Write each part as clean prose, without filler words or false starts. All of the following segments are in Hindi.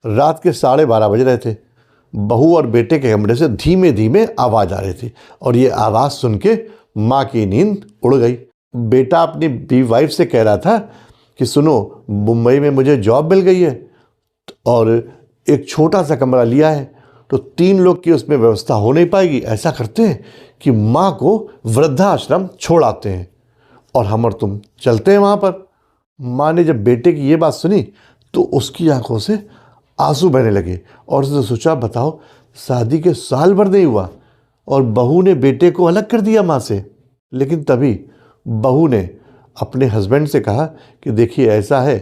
रात के 12:30 बज रहे थे। बहू और बेटे के कमरे से धीमे धीमे आवाज़ आ रही थी और ये आवाज़ सुन के माँ की नींद उड़ गई। बेटा अपनी वाइफ से कह रहा था कि सुनो, मुंबई में मुझे जॉब मिल गई है और एक छोटा सा कमरा लिया है, तो 3 लोग की उसमें व्यवस्था हो नहीं पाएगी। ऐसा करते हैं कि माँ को वृद्धाश्रम छोड़ आते हैं और हम और तुम चलते हैं वहाँ पर। माँ ने जब बेटे की ये बात सुनी तो उसकी आंखों से आंसू बहने लगे और उसने सोचा, बताओ, शादी के साल भर नहीं हुआ और बहू ने बेटे को अलग कर दिया माँ से। लेकिन तभी बहू ने अपने हस्बैंड से कहा कि देखिए, ऐसा है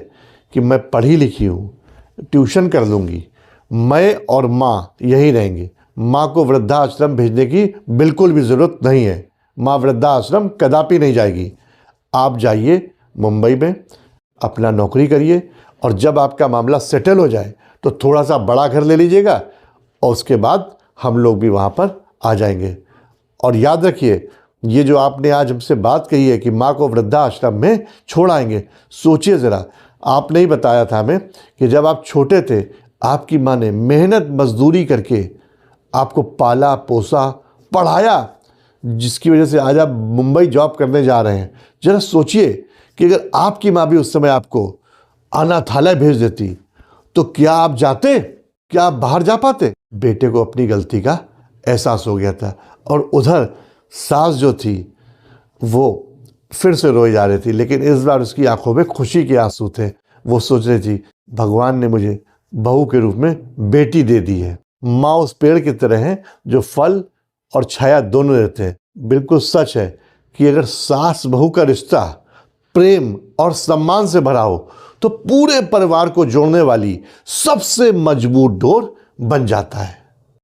कि मैं पढ़ी लिखी हूँ, ट्यूशन कर लूँगी, मैं और माँ यहीं रहेंगे, माँ को वृद्धाश्रम भेजने की बिल्कुल भी ज़रूरत नहीं है, माँ वृद्धाश्रम कदापि नहीं जाएगी। आप जाइए मुंबई में, अपना नौकरी करिए और जब आपका मामला सेटल हो जाए तो थोड़ा सा बड़ा घर ले लीजिएगा और उसके बाद हम लोग भी वहाँ पर आ जाएंगे। और याद रखिए, ये जो आपने आज हमसे बात कही है कि माँ को वृद्धाश्रम में छोड़ आएंगे, सोचिए ज़रा, आपने ही बताया था हमें कि जब आप छोटे थे आपकी माँ ने मेहनत मजदूरी करके आपको पाला पोसा पढ़ाया, जिसकी वजह से आज आप मुंबई जॉब करने जा रहे हैं। जरा सोचिए कि अगर आपकी माँ भी उस समय आपको अनाथालय भेज देती तो क्या आप जाते, क्या आप बाहर जा पाते? बेटे को अपनी गलती का एहसास हो गया था और उधर सास जो थी वो फिर से रोई जा रही थी, लेकिन इस बार उसकी आंखों में खुशी के आंसू थे। वो सोच रही थी, भगवान ने मुझे बहू के रूप में बेटी दे दी है। माँ उस पेड़ की तरह है जो फल और छाया दोनों देते हैं। बिल्कुल सच है कि अगर सास बहू का रिश्ता प्रेम और सम्मान से भरा हो तो पूरे परिवार को जोड़ने वाली सबसे मजबूत डोर बन जाता है।